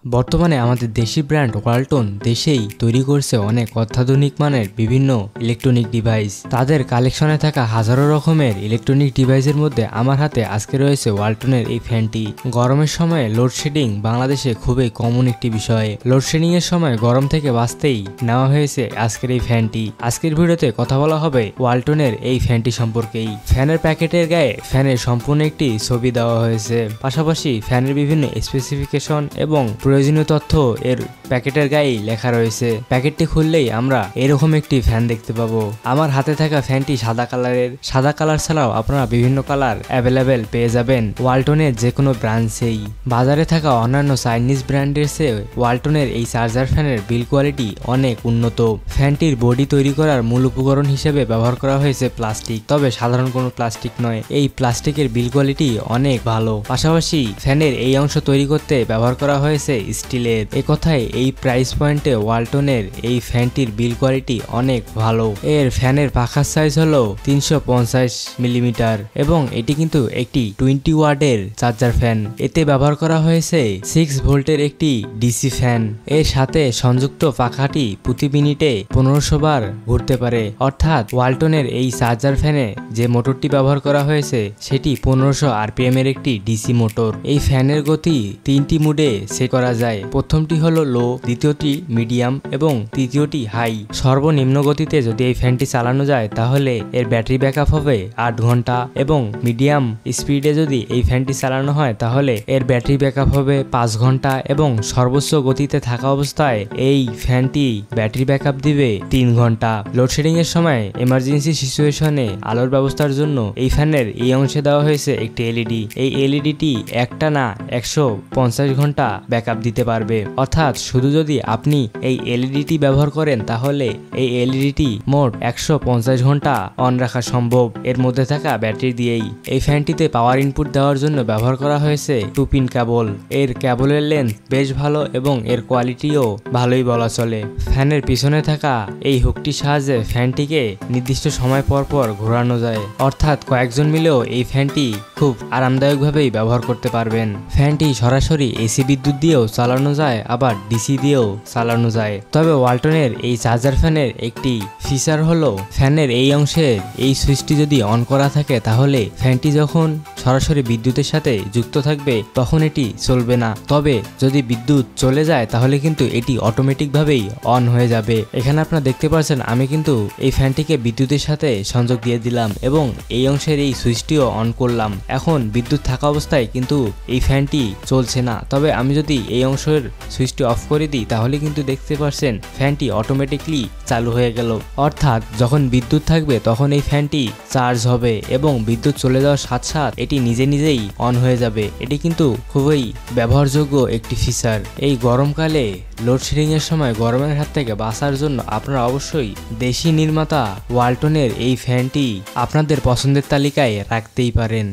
বর্তমানে আমাদের দেশি ব্র্যান্ড ওয়ালটন দেশেই তৈরি করছে অনেক অত্যাধুনিক মানের বিভিন্ন ইলেকট্রনিক ডিভাইস। তাদের কালেকশনে থাকা হাজারো রকমের ইলেকট্রনিক ডিভাইসের মধ্যে আমার হাতে আজকে রয়েছে ওয়ালটনের এই ফ্যানটি। গরমের সময় লোডশেডিং বাংলাদেশে খুবই কমন একটি বিষয়। লোডশেডিং এর সময় গরম থেকে বাঁচতেই নেওয়া হয়েছে আজকের এই ফ্যানটি। আজকের ভিডিওতে কথা বলা হবে ওয়ালটনের এই ফ্যানটি সম্পর্কেই। ফ্যানের প্যাকেটের গায়ে ফ্যানের সম্পূর্ণ একটি ছবি দেওয়া হয়েছে, পাশাপাশি ফ্যানের বিভিন্ন স্পেসিফিকেশন এবং প্রয়োজনীয় তথ্য এর প্যাকেটের গায়েই লেখা রয়েছে। প্যাকেটটি খুললেই আমরা এরকম একটি ফ্যান দেখতে পাবো। আমার হাতে থাকা ফ্যানটি সাদা কালারের। সাদা কালার ছাড়াও আপনারা বিভিন্ন কালার অ্যাভেলেবেল পেয়ে যাবেন ওয়ালটনের যে কোনো ব্র্যান্ডেই। বাজারে থাকা অন্যান্য চাইনিজ ব্র্যান্ডের চেয়ে ওয়ালটনের এই চার্জার ফ্যানের বিল কোয়ালিটি অনেক উন্নত। ফ্যানটির বডি তৈরি করার মূল উপকরণ হিসেবে ব্যবহার করা হয়েছে প্লাস্টিক, তবে সাধারণ কোনো প্লাস্টিক নয়। এই প্লাস্টিকের বিল কোয়ালিটি অনেক ভালো। পাশাপাশি ফ্যানের এই অংশ তৈরি করতে ব্যবহার করা হয়েছে স্টিলের। একথায় এই প্রাইস পয়েন্টে ওয়ালটনের এই ফ্যানটির বিল কোয়ালিটি অনেক ভালো। এর ফ্যানের পাখার সাইজ হলো 350 মিলিমিটার এবং এটি কিন্তু একটি 20 ওয়াটের চার্জার ফ্যান। এতে ব্যবহার করা হয়েছে 6 ভোল্টের একটি ডিসি ফ্যান। এর সাথে সংযুক্ত পাখাটি প্রতি মিনিটে 1500 বার ঘুরতে পারে, অর্থাৎ ওয়ালটনের এই চার্জার ফ্যানে যে মোটরটি ব্যবহার করা হয়েছে সেটি 1500 আরপিএম এর একটি ডিসি মোটর। এই ফ্যানের গতি 3টি মুডে সেট করা যায়। প্রথমটি হলো লো, দ্বিতীয়টি মিডিয়াম এবং তৃতীয়টি হাই। সর্বনিম্ন গতিতে যদি এই ফ্যানটি চালানো যায় তাহলে এর ব্যাটারি ব্যাকআপ হবে 8 ঘন্টা এবং মিডিয়াম স্পিডে যদি এই ফ্যানটি চালানো হয় তাহলে এর ব্যাটারি ব্যাকআপ হবে 5 ঘন্টা এবং সর্বোচ্চ গতিতে থাকা অবস্থায় এই ফ্যানটি ব্যাটারি ব্যাকআপ দিবে 3 ঘন্টা। লোডশেডিং এর সময় এমার্জেন্সি সিচুয়েশনে আলোর ব্যবস্থার জন্য এই ফ্যানের এই অংশে দেওয়া হয়েছে একটি এলইডি। এই এলইডিটি একটা না 150 ঘন্টা ব্যাকআপ দিতে পারবে, অর্থাৎ শুধু যদি আপনি এই এলইডিটি ব্যবহার করেন তাহলে এই এলইডিটি মোট 150 ঘন্টা অন রাখা সম্ভব এর মধ্যে থাকা ব্যাটারি দিয়েই। এই ফ্যানটিতে পাওয়ার ইনপুট দেওয়ার জন্য ব্যবহার করা হয়েছে 2 পিন কেবল। এর কেবলের লেন্থ বেশ ভালো এবং এর কোয়ালিটিও ভালোই বলা চলে। ফ্যানের পিছনে থাকা এই হুকটির সাহায্যে ফ্যানটিকে নির্দিষ্ট সময় পর পর ঘোরানো যায়, অর্থাৎ কয়েকজন মিলেও এই ফ্যানটি খুব আরামদায়কভাবেই ব্যবহার করতে পারবেন। ফ্যানটি সরাসরি এসি বিদ্যুৎ দিয়েও চালানো যায়, আবার ডিসি দিয়েও চালানো যায়। তবে ওয়ালটনের এই চার্জার ফ্যানের একটি ফিচার হলো ফ্যানের এই অংশের এই সুইচটি যদি অন করা থাকে তাহলে ফ্যানটি যখন সরাসরি বিদ্যুতের সাথে যুক্ত থাকবে তখন এটি চলবে না, তবে যদি বিদ্যুৎ চলে যায় তাহলে কিন্তু এটি অটোমেটিকভাবেই অন হয়ে যাবে। এখানে আপনারা দেখতে পাচ্ছেন আমি কিন্তু এই ফ্যানটিকে বিদ্যুতের সাথে সংযোগ দিয়ে দিলাম এবং এই অংশের এই সুইচটিও অন করলাম। এখন বিদ্যুৎ থাকা অবস্থায় কিন্তু এই ফ্যানটি চলছে না, তবে আমি যদি এই অংশের সুইচটি অফ করে দিই তাহলে কিন্তু দেখতে পাচ্ছেন ফ্যানটি অটোমেটিকলি চালু হয়ে গেল। অর্থাৎ যখন বিদ্যুৎ থাকবে তখন এই ফ্যানটি চার্জ হবে এবং বিদ্যুৎ চলে যাওয়ার সাথে সাথে এটি নিজে নিজেই অন হয়ে যাবে। এটি কিন্তু খুবই ব্যবহারযোগ্য একটি ফিচার। এই গরমকালে লোডশেডিং এর সময় গরমের হাত থেকে বাঁচার জন্য আপনারা অবশ্যই দেশি নির্মাতা ওয়ালটনের এই ফ্যানটি আপনাদের পছন্দের তালিকায় রাখতেই পারেন।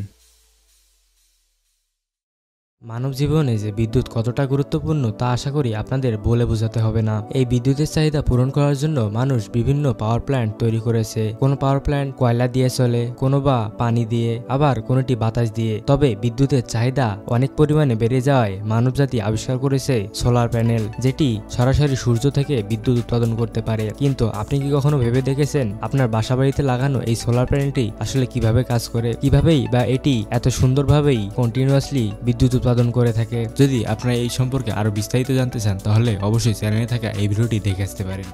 মানব জীবনে যে বিদ্যুৎ কতটা গুরুত্বপূর্ণ তা আশা করি আপনাদের বলে বোঝাতে হবে না। এই বিদ্যুতের চাহিদা পূরণ করার জন্য মানুষ বিভিন্ন পাওয়ার প্ল্যান্ট তৈরি করেছে। কোনো পাওয়ার প্ল্যান্ট কয়লা দিয়ে চলে, কোনো বা পানি দিয়ে, আবার কোনোটি বাতাস দিয়ে। তবে বিদ্যুতের চাহিদা অনেক পরিমাণে বেড়ে যাওয়ায় মানবজাতি আবিষ্কার করেছে সোলার প্যানেল, যেটি সরাসরি সূর্য থেকে বিদ্যুৎ উৎপাদন করতে পারে। কিন্তু আপনি কি কখনো ভেবে দেখেছেন আপনার বাসাবাড়িতে লাগানো এই সোলার প্যানেলটি আসলে কিভাবে কাজ করে, কিভাবেই বা এটি এত সুন্দরভাবেই কন্টিনিউয়াসলি বিদ্যুৎ উৎপাদন করে থাকে? যদি আপনারা এই সম্পর্কে আরো বিস্তারিত জানতে চান তাহলে অবশ্যই চ্যানেলে থাকা এই ভিডিওটি দেখে আসতে পারেন।